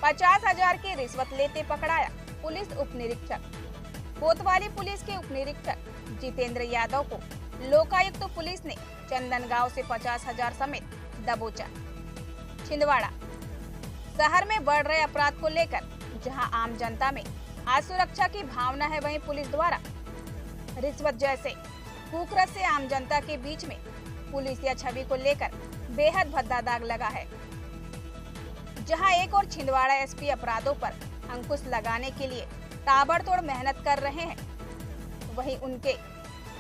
50,000 की रिश्वत लेते पकड़ाया पुलिस उप निरीक्षक। कोतवाली पुलिस के उप निरीक्षक जितेंद्र यादव को लोकायुक्त पुलिस ने चंदनगांव से 50,000 समेत दबोचा। छिंदवाड़ा शहर में बढ़ रहे अपराध को लेकर जहां आम जनता में असुरक्षा की भावना है, वहीं पुलिस द्वारा रिश्वत जैसे कुकर्म से आम जनता के बीच में पुलिस या छवि को लेकर बेहद भद्दा दाग लगा है। जहां एक और छिंदवाड़ा एसपी अपराधों पर अंकुश लगाने के लिए ताबड़तोड़ मेहनत कर रहे हैं, वहीं उनके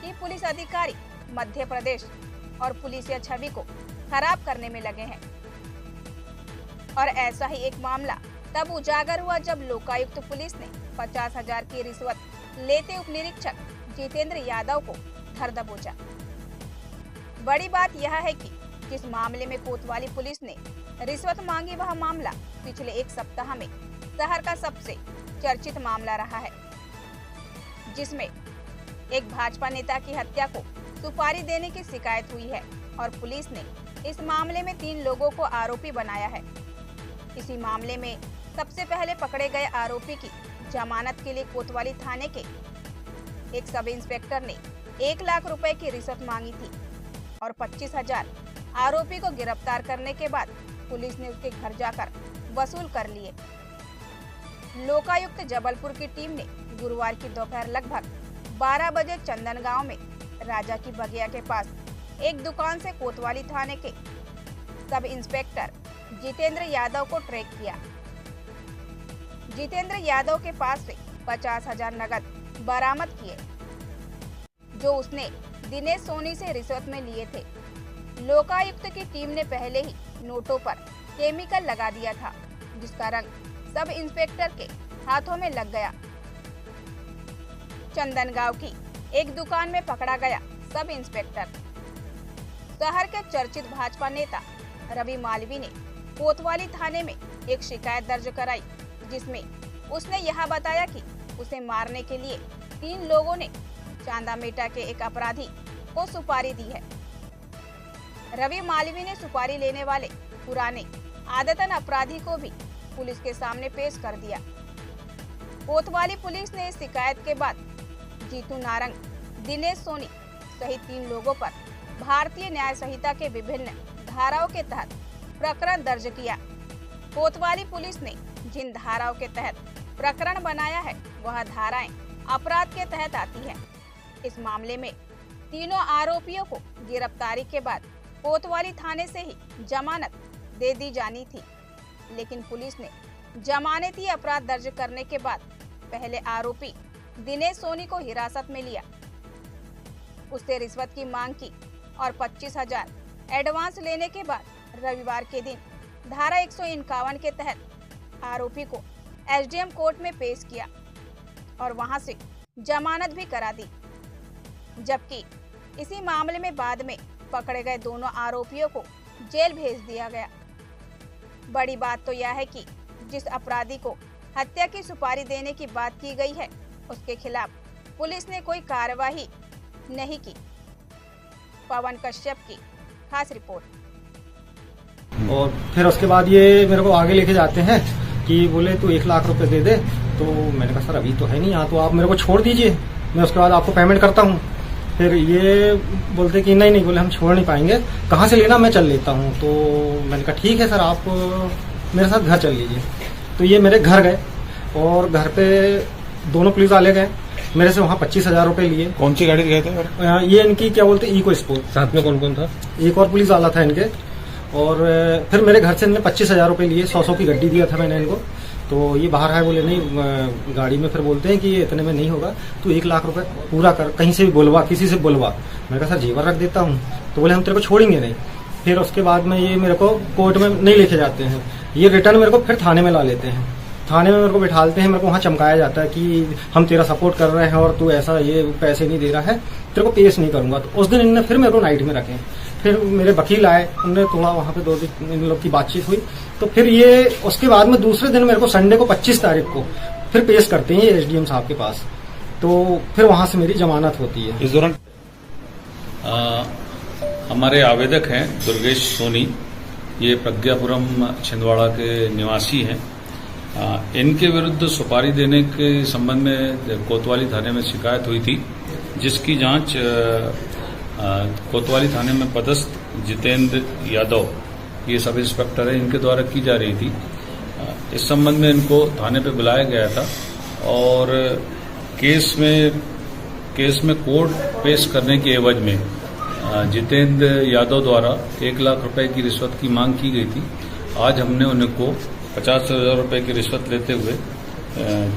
ही पुलिस अधिकारी मध्य प्रदेश और पुलिस या छवि को खराब करने में लगे हैं। और ऐसा ही एक मामला तब उजागर हुआ जब लोकायुक्त पुलिस ने 50,000 की रिश्वत लेते उप निरीक्षक जितेंद्र यादव को धर दबोचा। बड़ी बात यह है कि जिस मामले में कोतवाली पुलिस ने रिश्वत मांगी, वह मामला पिछले एक सप्ताह में शहर का सबसे चर्चित मामला रहा है, जिसमें एक भाजपा नेता की हत्या को सुपारी देने की शिकायत हुई है और पुलिस ने इस मामले में 3 लोगों को आरोपी बनाया है। इसी मामले में सबसे पहले पकड़े गए आरोपी की जमानत के लिए कोतवाली थाने के एक सब इंस्पेक्टर ने 1 लाख रुपए की रिश्वत मांगी थी और 25,000 आरोपी को गिरफ्तार करने के बाद पुलिस ने उसके घर जाकर वसूल कर लिए। लोकायुक्त जबलपुर की टीम ने गुरुवार की दोपहर लगभग 12 बजे चंदनगांव में राजा की बगिया के पास एक दुकान से कोतवाली थाने के सब इंस्पेक्टर जितेंद्र यादव को ट्रैक किया। जितेंद्र यादव के पास से 50,000 नगद बरामद किए, जो उसने दिनेश सोनी से रिश्वत में लिए थे। लोकायुक्त की टीम ने पहले ही नोटों पर केमिकल लगा दिया था, जिसका रंग सब इंस्पेक्टर के हाथों में लग गया। चंदनगांव की एक दुकान में पकड़ा गया सब इंस्पेक्टर। शहर के चर्चित भाजपा नेता रवि मालवी ने कोतवाली थाने में एक शिकायत दर्ज कराई, जिसमें उसने यह बताया कि उसे मारने के लिए 3 लोगों ने चांदामेटा के एक अपराधी को सुपारी दी है। रवि मालवी ने सुपारी लेने वाले पुराने आदतन अपराधी को भी पुलिस के सामने पेश कर दिया। कोतवाली पुलिस ने इस शिकायत के बाद जीतू नारंग, दिनेश सोनी सहित 3 लोगों पर भारतीय न्याय संहिता के विभिन्न धाराओं के तहत प्रकरण दर्ज किया। कोतवाली पुलिस ने जिन धाराओं के तहत प्रकरण बनाया है, वह धाराएं अपराध के तहत आती हैं। इस मामले में तीनों आरोपियों को गिरफ्तारी के बाद कोतवाली थाने से ही जमानत दे दी जानी थी, लेकिन पुलिस ने जमानती अपराध दर्ज करने के बाद पहले आरोपी दिनेश सोनी को हिरासत में लिया, उससे रिश्वत की मांग की और 25,000 एडवांस लेने के बाद रविवार के दिन धारा 151 के तहत आरोपी को एसडीएम कोर्ट में पेश किया और वहां से जमानत भी करा दी। जबकि इसी मामले में बाद में पकड़े गए दोनों आरोपियों को जेल भेज दिया गया। बड़ी बात तो यह है कि जिस अपराधी को हत्या की सुपारी देने की बात की गई है, उसके खिलाफ पुलिस ने कोई कार्रवाई नहीं की। पवन कश्यप की खास रिपोर्ट। और फिर उसके बाद ये मेरे को आगे लेके जाते हैं कि बोले तू 1 लाख रुपए दे दे। तो मैंने कहा सर अभी तो है नहीं यहाँ, तो आप मेरे को छोड़ दीजिए, मैं उसके बाद आपको पेमेंट करता हूँ। फिर ये बोलते कि नहीं बोले हम छोड़ नहीं पाएंगे, कहाँ से लेना मैं चल लेता हूँ। तो मैंने कहा ठीक है सर, आप मेरे साथ घर चल लीजिए। तो ये मेरे घर गए और घर पे दोनों पुलिस वाले गए, मेरे से वहाँ 25,000 रुपए लिए। कौन सी गाड़ी गए थे? ये इनकी क्या बोलते इको स्पोर्ट। साथ में कौन कौन था? एक और पुलिस वाला था इनके। और फिर मेरे घर से इन्होंने 25,000 रुपए लिए, 100 की गड्डी दिया था मैंने इनको। तो ये बाहर आए, बोले नहीं गाड़ी में। फिर बोलते हैं कि ये इतने में नहीं होगा, तू 1 लाख रुपए पूरा कर, कहीं से भी बुलवा, किसी से बुलवा। मैंने कहा सर जेवर रख देता हूँ। तो बोले हम तेरे को छोड़ेंगे नहीं। फिर उसके बाद में ये मेरे को कोर्ट में नहीं लेके जाते हैं, ये रिटर्न मेरे को फिर थाने में ला लेते हैं। थाने में मेरे को बिठालते हैं, मेरे को वहाँ चमकाया जाता है कि हम तेरा सपोर्ट कर रहे हैं और तू ऐसा ये पैसे नहीं दे रहा है, तेरे को पेश नहीं करूंगा। तो उस दिन इन्होंने फिर मेरे को नाइट में रखे। फिर मेरे वकील आए, उन्होंने थोड़ा वहाँ पे 2 दिन इन लोग की बातचीत हुई। तो फिर ये उसके बाद में दूसरे दिन मेरे को संडे को 25 तारीख को फिर पेश करते हैं एसडीएम साहब के पास। तो फिर वहाँ से मेरी जमानत होती है। इस दौरान हमारे आवेदक हैं दुर्गेश सोनी, ये प्रज्ञापुरम छिंदवाड़ा के निवासी हैं। इनके विरुद्ध सुपारी देने के संबंध में कोतवाली थाने में शिकायत हुई थी, जिसकी जांच कोतवाली थाने में पदस्थ जितेंद्र यादव, ये सब इंस्पेक्टर है, इनके द्वारा की जा रही थी। इस संबंध में इनको थाने पे बुलाया गया था और केस में कोर्ट पेश करने के एवज में जितेंद्र यादव द्वारा 1 लाख रुपए की रिश्वत की मांग की गई थी। आज हमने उनको 50,000 रुपए की रिश्वत लेते हुए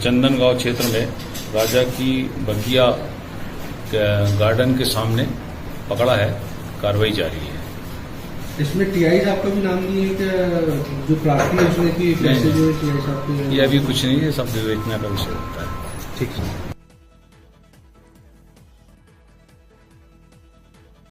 चंदनगांव क्षेत्र में राजा की बगिया गार्डन के सामने पकड़ा है। कार्रवाई जारी है। इसमें टीआई साहब का भी नाम नहीं है क्या? जो प्रार्थी है उसने की पैसे जो टीआई साहब के, ये अभी कुछ नहीं है, सब विवेचना का विषय होता है। ठीक है।